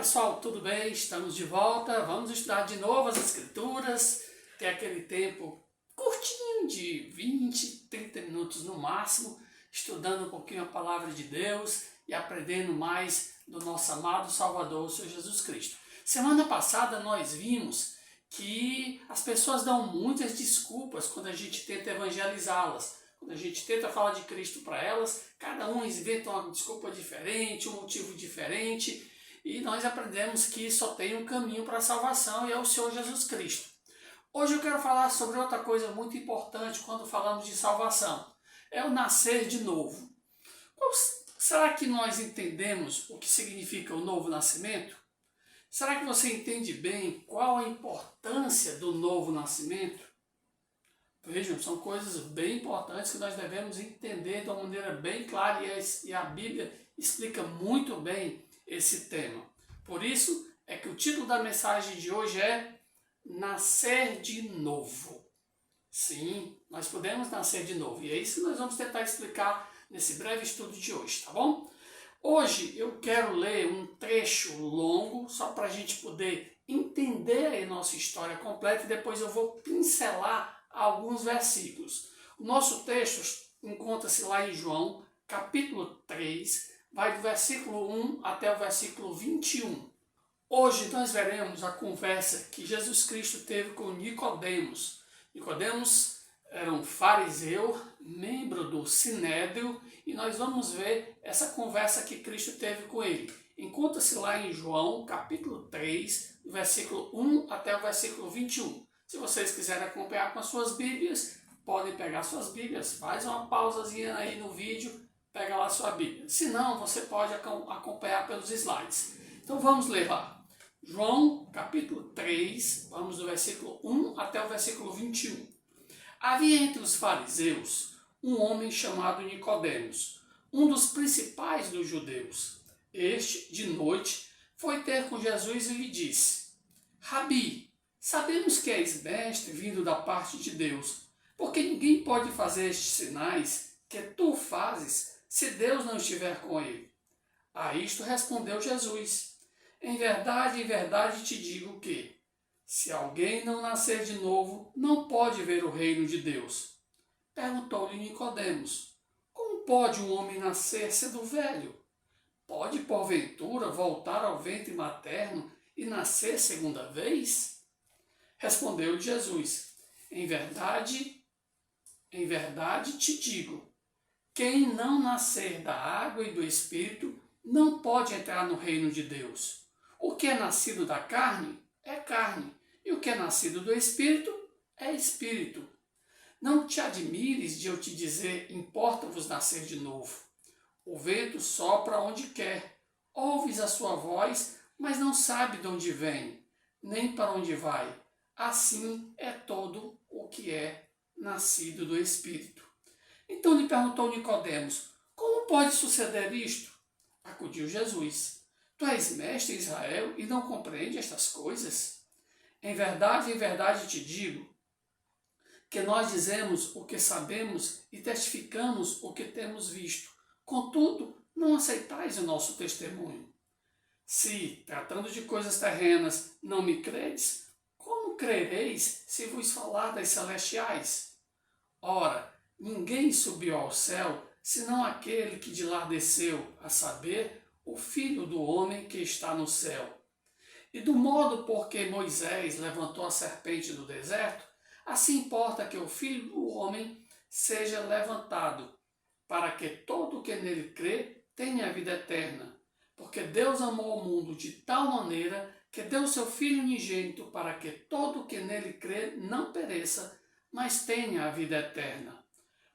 pessoal, tudo bem? Estamos de volta, vamos estudar de novo as Escrituras, ter aquele tempo curtinho de 20, 30 minutos no máximo, estudando um pouquinho a Palavra de Deus e aprendendo mais do nosso amado Salvador, o Senhor Jesus Cristo. Semana passada nós vimos que as pessoas dão muitas desculpas quando a gente tenta evangelizá-las. Quando a gente tenta falar de Cristo para elas, cada um inventa uma desculpa diferente, um motivo diferente, e nós aprendemos que só tem um caminho para a salvação e é o Senhor Jesus Cristo. Hoje eu quero falar sobre outra coisa muito importante quando falamos de salvação. É o nascer de novo. Será que nós entendemos o que significa o novo nascimento? Será que você entende bem qual a importância do novo nascimento? Vejam, são coisas bem importantes que nós devemos entender de uma maneira bem clara e a Bíblia explica muito bem esse tema. Por isso é que o título da mensagem de hoje é Nascer de Novo. Sim, nós podemos nascer de novo e é isso que nós vamos tentar explicar nesse breve estudo de hoje, tá bom? Hoje eu quero ler um trecho longo só para a gente poder entender a nossa história completa e depois eu vou pincelar alguns versículos. O nosso texto encontra-se lá em João, capítulo 3, vai do versículo 1 até o versículo 21. Hoje nós veremos a conversa que Jesus Cristo teve com Nicodemos. Nicodemos era um fariseu, membro do Sinédrio, e nós vamos ver essa conversa que Cristo teve com ele. Encontra-se lá em João, capítulo 3, do versículo 1 até o versículo 21. Se vocês quiserem acompanhar com as suas Bíblias, podem pegar suas Bíblias, faz uma pausazinha aí no vídeo, pega lá a sua Bíblia. Se não, você pode acompanhar pelos slides. Então vamos ler lá. João, capítulo 3, vamos do versículo 1 até o versículo 21. Havia entre os fariseus um homem chamado Nicodemos, um dos principais dos judeus. Este, de noite, foi ter com Jesus e lhe disse: Rabi, sabemos que és mestre vindo da parte de Deus, porque ninguém pode fazer estes sinais que tu fazes se Deus não estiver com ele. A isto respondeu Jesus: em verdade te digo que, se alguém não nascer de novo, não pode ver o reino de Deus. Perguntou-lhe Nicodemos: como pode um homem nascer sendo velho? Pode, porventura, voltar ao ventre materno e nascer segunda vez? Respondeu-lhe Jesus: em verdade te digo, quem não nascer da água e do Espírito não pode entrar no reino de Deus. O que é nascido da carne é carne, e o que é nascido do Espírito é Espírito. Não te admires de eu te dizer, importa-vos nascer de novo. O vento sopra onde quer, ouves a sua voz, mas não sabe de onde vem, nem para onde vai. Assim é todo o que é nascido do Espírito. Então lhe perguntou Nicodemos: como pode suceder isto? Acudiu Jesus: tu és mestre em Israel e não compreende estas coisas? Em verdade te digo, que nós dizemos o que sabemos e testificamos o que temos visto. Contudo, não aceitais o nosso testemunho. Se, tratando de coisas terrenas, não me credes, como crereis se vos falar das celestiais? Ora, ninguém subiu ao céu, senão aquele que de lá desceu, a saber, o Filho do homem que está no céu. E do modo por que Moisés levantou a serpente do deserto, assim importa que o Filho do homem seja levantado, para que todo o que nele crê tenha a vida eterna. Porque Deus amou o mundo de tal maneira que deu seu Filho unigênito para que todo o que nele crê não pereça, mas tenha a vida eterna.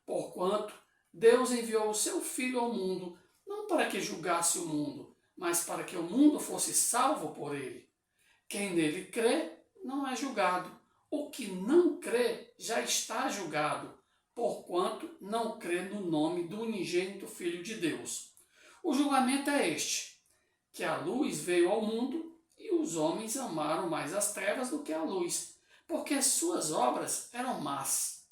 Porquanto Deus enviou o seu Filho ao mundo, não para que julgasse o mundo, mas para que o mundo fosse salvo por ele. Quem nele crê não é julgado. O que não crê já está julgado, porquanto não crê no nome do unigênito Filho de Deus. O julgamento é este, que a luz veio ao mundo e os homens amaram mais as trevas do que a luz, porque as suas obras eram más.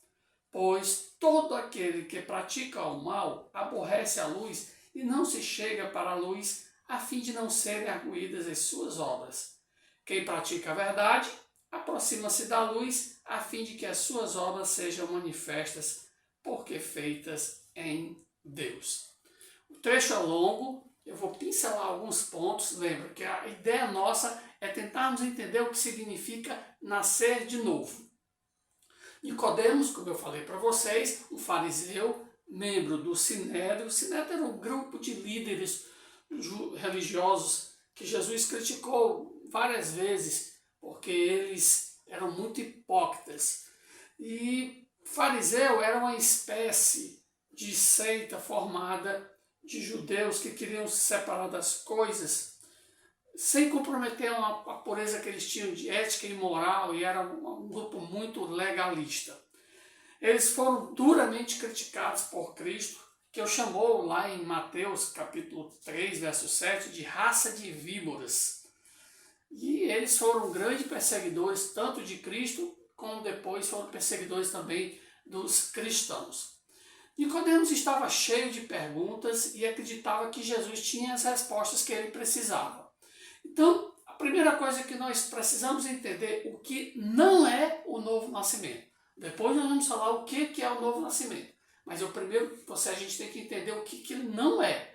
Pois todo aquele que pratica o mal aborrece a luz e não se chega para a luz, a fim de não serem arguídas as suas obras. Quem pratica a verdade, aproxima-se da luz, a fim de que as suas obras sejam manifestas, porque feitas em Deus. O trecho é longo, eu vou pincelar alguns pontos. Lembra que a ideia nossa é tentarmos entender o que significa nascer de novo. Nicodemos, como eu falei para vocês, um fariseu, membro do Sinédrio. O Sinédrio era um grupo de líderes religiosos que Jesus criticou várias vezes, porque eles eram muito hipócritas. E fariseu era uma espécie de seita formada de judeus que queriam se separar das coisas, sem comprometer a pureza que eles tinham de ética e moral, e era um grupo muito legalista. Eles foram duramente criticados por Cristo, que o chamou lá em Mateus capítulo 3, verso 7, de raça de víboras. E eles foram grandes perseguidores, tanto de Cristo, como depois foram perseguidores também dos cristãos. Nicodemos estava cheio de perguntas e acreditava que Jesus tinha as respostas que ele precisava. Então, a primeira coisa que nós precisamos entender o que não é o novo nascimento. Depois nós vamos falar o que é o novo nascimento. Mas primeiro a gente tem que entender o que não é.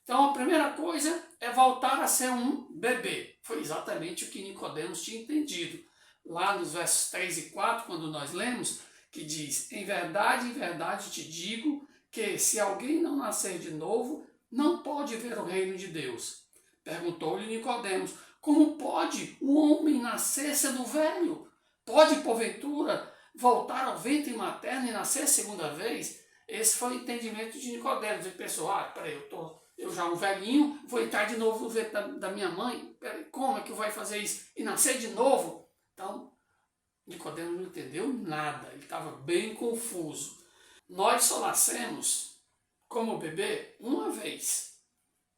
Então a primeira coisa é voltar a ser um bebê. Foi exatamente o que Nicodemos tinha entendido. Lá nos versos 3 e 4, quando nós lemos, que diz: em verdade te digo que se alguém não nascer de novo, não pode ver o reino de Deus. Perguntou-lhe Nicodemos: como pode um homem nascer sendo velho? Pode, porventura, voltar ao ventre materno e nascer segunda vez? Esse foi o entendimento de Nicodemos. Ele pensou: peraí, eu já um velhinho, vou entrar de novo no ventre da minha mãe? Peraí, como é que vai fazer isso? E nascer de novo? Então, Nicodemos não entendeu nada, ele estava bem confuso. Nós só nascemos como bebê uma vez.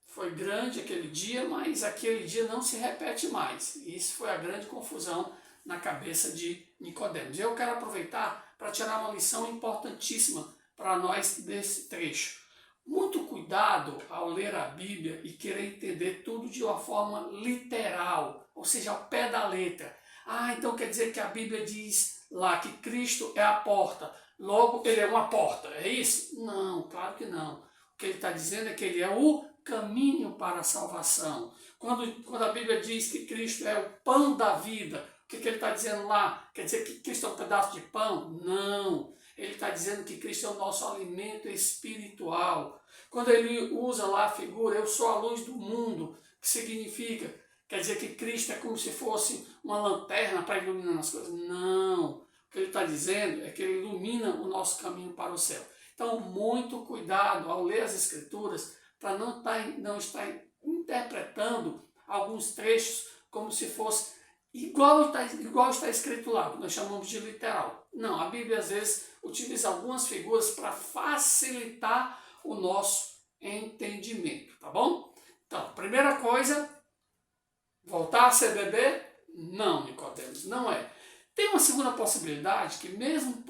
Foi grande aquele dia, mas aquele dia não se repete mais. Isso foi a grande confusão na cabeça de Nicodemos. Eu quero aproveitar para tirar uma lição importantíssima para nós desse trecho. Muito cuidado ao ler a Bíblia e querer entender tudo de uma forma literal, ou seja, ao pé da letra. Então quer dizer que a Bíblia diz lá que Cristo é a porta, logo ele é uma porta, é isso? Não, claro que não. O que ele está dizendo é que ele é o caminho para a salvação. Quando a Bíblia diz que Cristo é o pão da vida, o que ele está dizendo lá? Quer dizer que Cristo é um pedaço de pão? Não. Ele está dizendo que Cristo é o nosso alimento espiritual. Quando ele usa lá a figura, eu sou a luz do mundo, que significa, quer dizer que Cristo é como se fosse uma lanterna para iluminar as coisas? Não. O que ele está dizendo é que ele ilumina o nosso caminho para o céu. Então, muito cuidado ao ler as Escrituras para não estar interpretando alguns trechos como se fosse igual está escrito lá, que nós chamamos de literal. Não, a Bíblia às vezes utiliza algumas figuras para facilitar o nosso entendimento, tá bom? Então, primeira coisa, voltar a ser bebê? Não, Nicodemos, não é. Tem uma segunda possibilidade que mesmo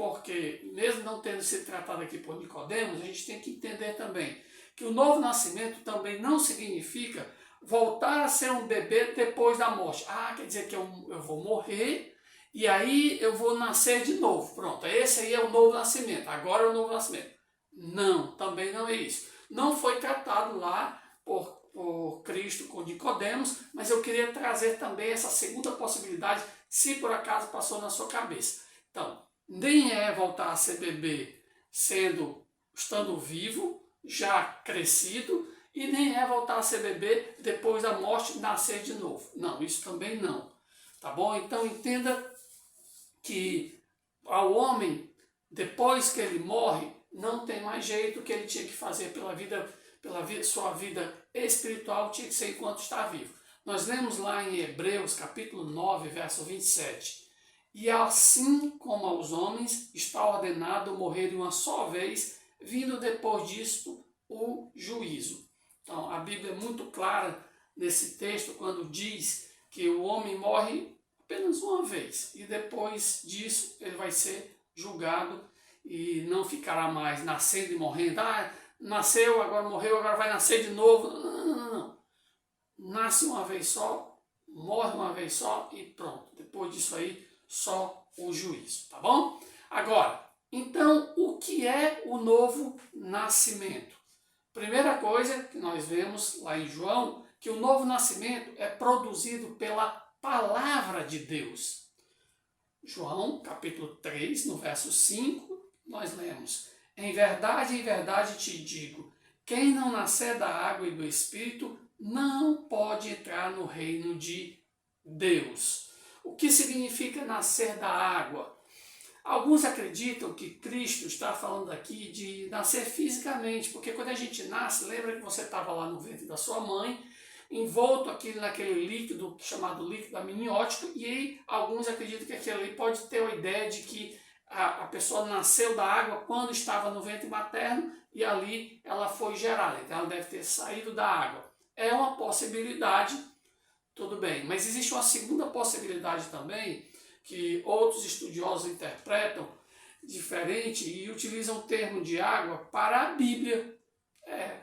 não tendo sido tratado aqui por Nicodemos, a gente tem que entender também que o novo nascimento também não significa voltar a ser um bebê depois da morte. Quer dizer que eu vou morrer e aí eu vou nascer de novo. Pronto, esse aí é o novo nascimento. Agora é o novo nascimento. Não, também não é isso. Não foi tratado lá por Cristo com Nicodemos, mas eu queria trazer também essa segunda possibilidade, se por acaso passou na sua cabeça. Então, nem é voltar a ser bebê estando vivo, já crescido, e nem é voltar a ser bebê depois da morte nascer de novo. Não, isso também não. Tá bom? Então entenda que ao homem, depois que ele morre, não tem mais jeito. Que ele tinha que fazer sua vida espiritual tinha que ser enquanto está vivo. Nós lemos lá em Hebreus capítulo 9, verso 27. E assim como aos homens está ordenado morrer de uma só vez, vindo depois disto o juízo. Então, a Bíblia é muito clara nesse texto quando diz que o homem morre apenas uma vez e depois disso ele vai ser julgado e não ficará mais nascendo e morrendo. Nasceu, agora morreu, agora vai nascer de novo. Não. nasce uma vez só, morre uma vez só e pronto. Depois disso aí, só o juízo, tá bom? Agora, então, o que é o novo nascimento? Primeira coisa que nós vemos lá em João, que o novo nascimento é produzido pela palavra de Deus. João, capítulo 3, no verso 5, nós lemos: em verdade te digo, quem não nascer da água e do Espírito não pode entrar no reino de Deus. O que significa nascer da água? Alguns acreditam que Cristo está falando aqui de nascer fisicamente, porque quando a gente nasce, lembra que você estava lá no ventre da sua mãe, envolto aqui naquele líquido chamado líquido amniótico, e aí alguns acreditam que aquilo ali pode ter a ideia de que a pessoa nasceu da água quando estava no ventre materno e ali ela foi gerada, então ela deve ter saído da água. É uma possibilidade, tudo bem, mas existe uma segunda possibilidade também, que outros estudiosos interpretam diferente e utilizam o termo de água para a Bíblia. É,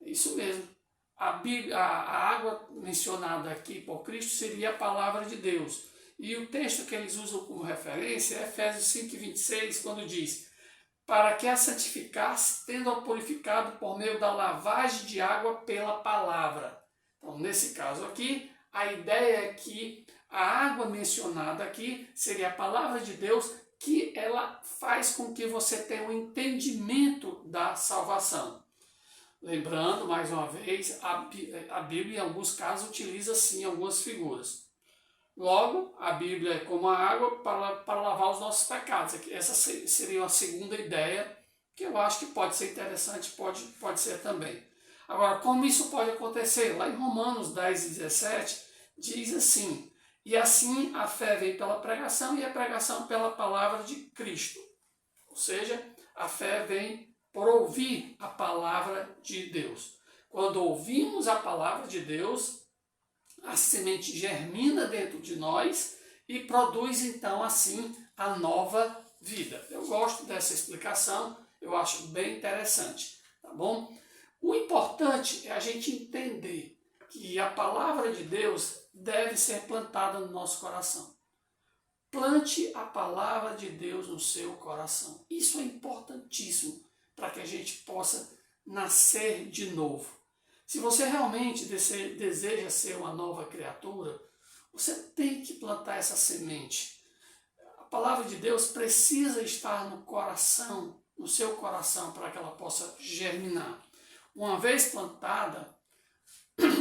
isso mesmo. A água mencionada aqui por Cristo seria a palavra de Deus. E o texto que eles usam como referência é Efésios 5,26, quando diz: para que a santificasse, tendo-a purificado por meio da lavagem de água pela palavra. Então, nesse caso aqui, a ideia é que a água mencionada aqui seria a palavra de Deus, que ela faz com que você tenha um entendimento da salvação. Lembrando, mais uma vez, a Bíblia em alguns casos utiliza sim algumas figuras. Logo, a Bíblia é como a água para lavar os nossos pecados. Essa seria uma segunda ideia que eu acho que pode ser interessante, pode ser também. Agora, como isso pode acontecer? Lá em Romanos 10:17 diz assim: e assim a fé vem pela pregação e a pregação pela palavra de Cristo. Ou seja, a fé vem por ouvir a palavra de Deus. Quando ouvimos a palavra de Deus, a semente germina dentro de nós e produz então assim a nova vida. Eu gosto dessa explicação, eu acho bem interessante, tá bom? O importante é a gente entender que a palavra de Deus deve ser plantada no nosso coração. Plante a palavra de Deus no seu coração. Isso é importantíssimo para que a gente possa nascer de novo. Se você realmente deseja ser uma nova criatura, você tem que plantar essa semente. A palavra de Deus precisa estar no coração, no seu coração, para que ela possa germinar. Uma vez plantada,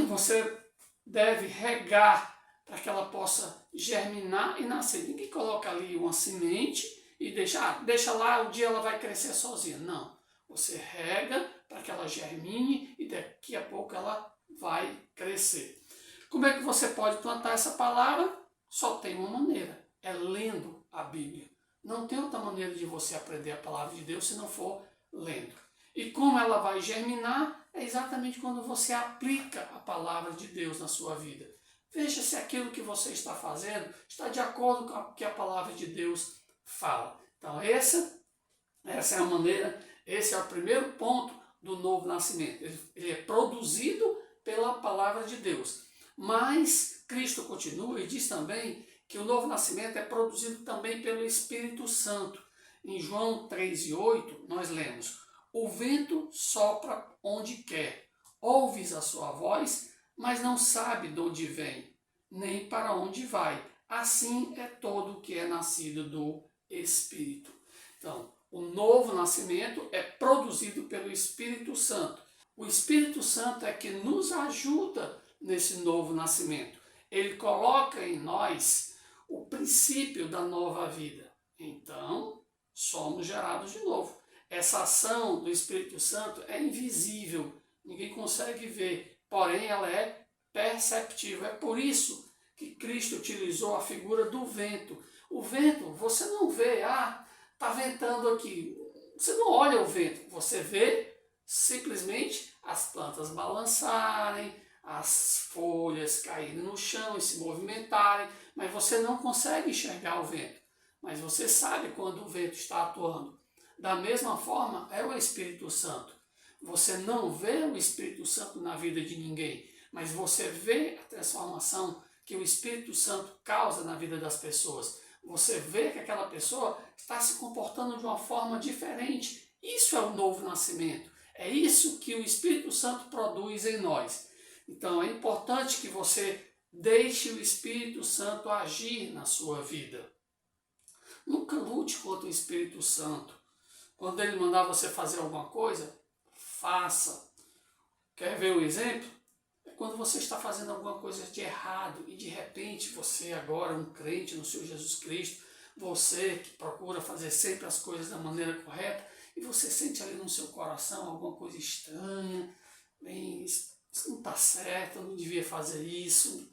você deve regar para que ela possa germinar e nascer. Ninguém coloca ali uma semente e deixa lá, um dia ela vai crescer sozinha. Não. Você rega para que ela germine e daqui a pouco ela vai crescer. Como é que você pode plantar essa palavra? Só tem uma maneira, é lendo a Bíblia. Não tem outra maneira de você aprender a palavra de Deus se não for lendo. E como ela vai germinar? É exatamente quando você aplica a palavra de Deus na sua vida. Veja se aquilo que você está fazendo está de acordo com o que a palavra de Deus fala. Então essa é a maneira, esse é o primeiro ponto do novo nascimento. Ele é produzido pela palavra de Deus. Mas Cristo continua e diz também que o novo nascimento é produzido também pelo Espírito Santo. Em João 3:8 nós lemos: o vento sopra onde quer, ouves a sua voz, mas não sabe de onde vem, nem para onde vai. Assim é todo o que é nascido do Espírito. Então, o novo nascimento é produzido pelo Espírito Santo. O Espírito Santo é que nos ajuda nesse novo nascimento. Ele coloca em nós o princípio da nova vida. Então, somos gerados de novo. Essa ação do Espírito Santo é invisível, ninguém consegue ver, porém ela é perceptível. É por isso que Cristo utilizou a figura do vento. O vento, você não vê, está ventando aqui. Você não olha o vento, você vê simplesmente as plantas balançarem, as folhas caírem no chão e se movimentarem, mas você não consegue enxergar o vento. Mas você sabe quando o vento está atuando. Da mesma forma, é o Espírito Santo. Você não vê o Espírito Santo na vida de ninguém, mas você vê a transformação que o Espírito Santo causa na vida das pessoas. Você vê que aquela pessoa está se comportando de uma forma diferente. Isso é o novo nascimento. É isso que o Espírito Santo produz em nós. Então é importante que você deixe o Espírito Santo agir na sua vida. Nunca lute contra o Espírito Santo. Quando ele mandar você fazer alguma coisa, faça. Quer ver um exemplo? É quando você está fazendo alguma coisa de errado e de repente você agora, um crente no Senhor Jesus Cristo, você que procura fazer sempre as coisas da maneira correta, e você sente ali no seu coração alguma coisa estranha, bem, isso não está certo, eu não devia fazer isso,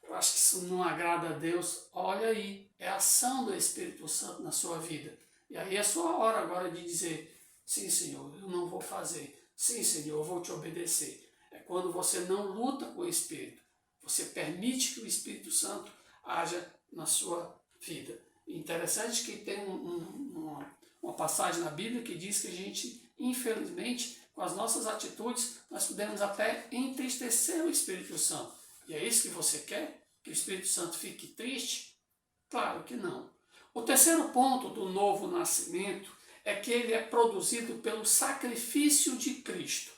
eu acho que isso não agrada a Deus. Olha aí, é a ação do Espírito Santo na sua vida. E aí é a sua hora agora de dizer, sim Senhor, eu não vou fazer, sim Senhor, eu vou te obedecer. É quando você não luta com o Espírito, você permite que o Espírito Santo haja na sua vida. Interessante que tem uma passagem na Bíblia que diz que a gente, infelizmente, com as nossas atitudes, nós podemos até entristecer o Espírito Santo. E é isso que você quer? Que o Espírito Santo fique triste? Claro que não. O terceiro ponto do novo nascimento é que ele é produzido pelo sacrifício de Cristo.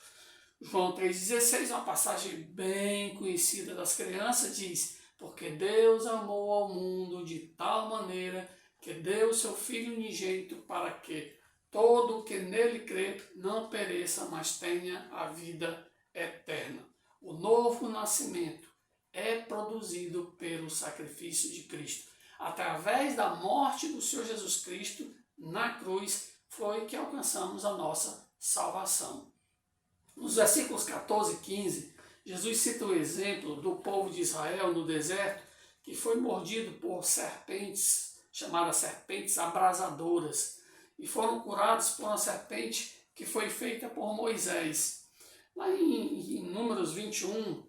João 3,16, uma passagem bem conhecida das crianças, diz: porque Deus amou ao mundo de tal maneira que deu seu Filho unigênito para que todo o que nele crê não pereça, mas tenha a vida eterna. O novo nascimento é produzido pelo sacrifício de Cristo. Através da morte do Senhor Jesus Cristo na cruz foi que alcançamos a nossa salvação. Nos versículos 14 e 15, Jesus cita o exemplo do povo de Israel no deserto, que foi mordido por serpentes, chamadas serpentes abrasadoras, e foram curados por uma serpente que foi feita por Moisés. Lá em Números 21,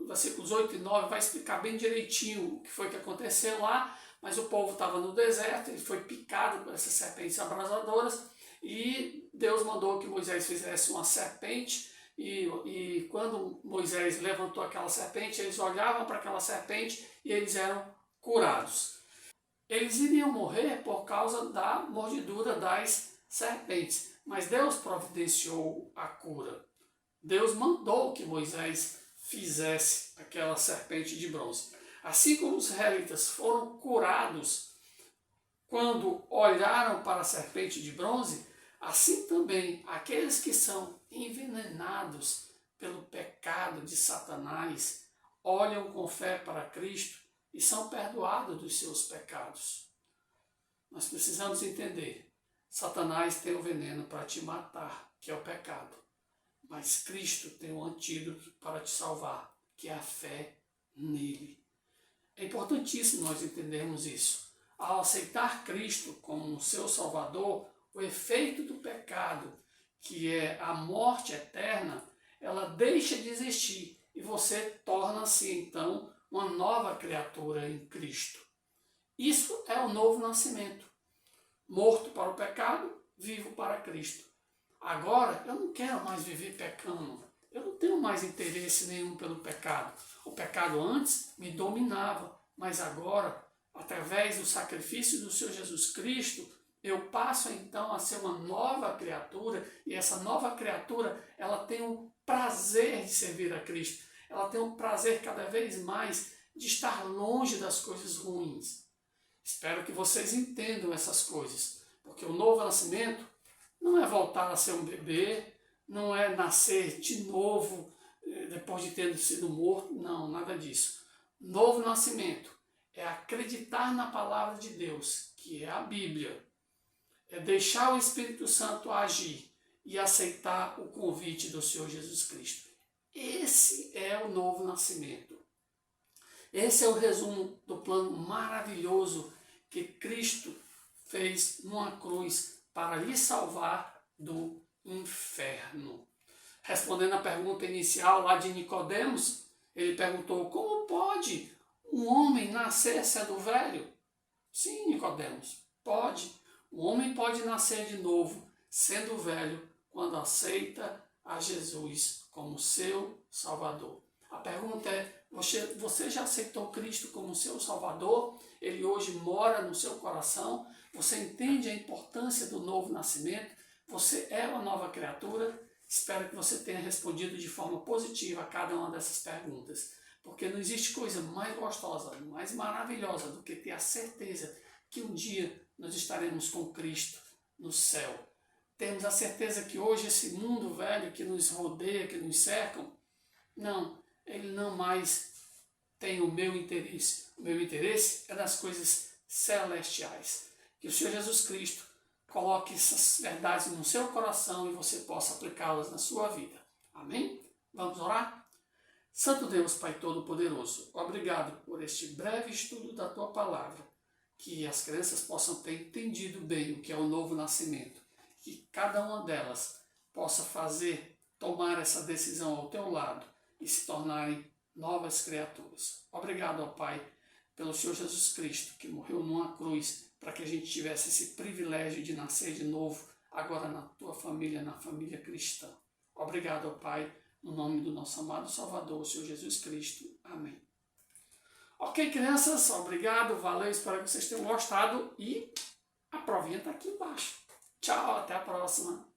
versículos 8 e 9, vai explicar bem direitinho o que foi que aconteceu lá, mas o povo estava no deserto, ele foi picado por essas serpentes abrasadoras, e Deus mandou que Moisés fizesse uma serpente, e quando Moisés levantou aquela serpente, eles olhavam para aquela serpente e eles eram curados. Eles iriam morrer por causa da mordidura das serpentes, mas Deus providenciou a cura. Deus mandou que Moisés fizesse aquela serpente de bronze. Assim como os israelitas foram curados quando olharam para a serpente de bronze, assim também aqueles que são envenenados pelo pecado de Satanás olham com fé para Cristo e são perdoados dos seus pecados. Nós precisamos entender, Satanás tem o veneno para te matar, que é o pecado. Mas Cristo tem um antídoto para te salvar, que é a fé nele. É importantíssimo nós entendermos isso. Ao aceitar Cristo como seu Salvador, o efeito do pecado, que é a morte eterna, ela deixa de existir e você torna-se então uma nova criatura em Cristo. Isso é o novo nascimento. Morto para o pecado, vivo para Cristo. Agora, eu não quero mais viver pecando. Eu não tenho mais interesse nenhum pelo pecado. O pecado antes me dominava, mas agora, através do sacrifício do Senhor Jesus Cristo, eu passo então a ser uma nova criatura, e essa nova criatura, ela tem um prazer de servir a Cristo. Ela tem um prazer cada vez mais de estar longe das coisas ruins. Espero que vocês entendam essas coisas, porque o novo nascimento não é voltar a ser um bebê, não é nascer de novo depois de ter sido morto, não, nada disso. Novo nascimento é acreditar na palavra de Deus, que é a Bíblia. É deixar o Espírito Santo agir e aceitar o convite do Senhor Jesus Cristo. Esse é o novo nascimento. Esse é o resumo do plano maravilhoso que Cristo fez numa cruz para lhe salvar do inferno. Respondendo à pergunta inicial lá de Nicodemos, ele perguntou: como pode um homem nascer sendo velho? Sim, Nicodemos, pode. O homem pode nascer de novo sendo velho quando aceita a Jesus como seu Salvador. A pergunta é, você já aceitou Cristo como seu Salvador? Ele hoje mora no seu coração? Você entende a importância do novo nascimento? Você é uma nova criatura? Espero que você tenha respondido de forma positiva a cada uma dessas perguntas, porque não existe coisa mais gostosa, mais maravilhosa do que ter a certeza que um dia nós estaremos com Cristo no céu. Temos a certeza que hoje esse mundo velho que nos rodeia, que nos cercam, não, ele não mais tem o meu interesse. O meu interesse é nas coisas celestiais. Que o Senhor Jesus Cristo coloque essas verdades no seu coração e você possa aplicá-las na sua vida. Amém? Vamos orar? Santo Deus, Pai Todo-Poderoso, obrigado por este breve estudo da Tua Palavra, que as crianças possam ter entendido bem o que é o novo nascimento, que cada uma delas possa tomar essa decisão ao Teu lado e se tornarem novas criaturas. Obrigado, ó Pai, pelo Senhor Jesus Cristo, que morreu numa cruz para que a gente tivesse esse privilégio de nascer de novo, agora na Tua família, na família cristã. Obrigado, ó Pai, no nome do nosso amado Salvador, o Senhor Jesus Cristo. Amém. Ok, crianças, obrigado, valeu, espero que vocês tenham gostado e a provinha está aqui embaixo. Tchau, até a próxima.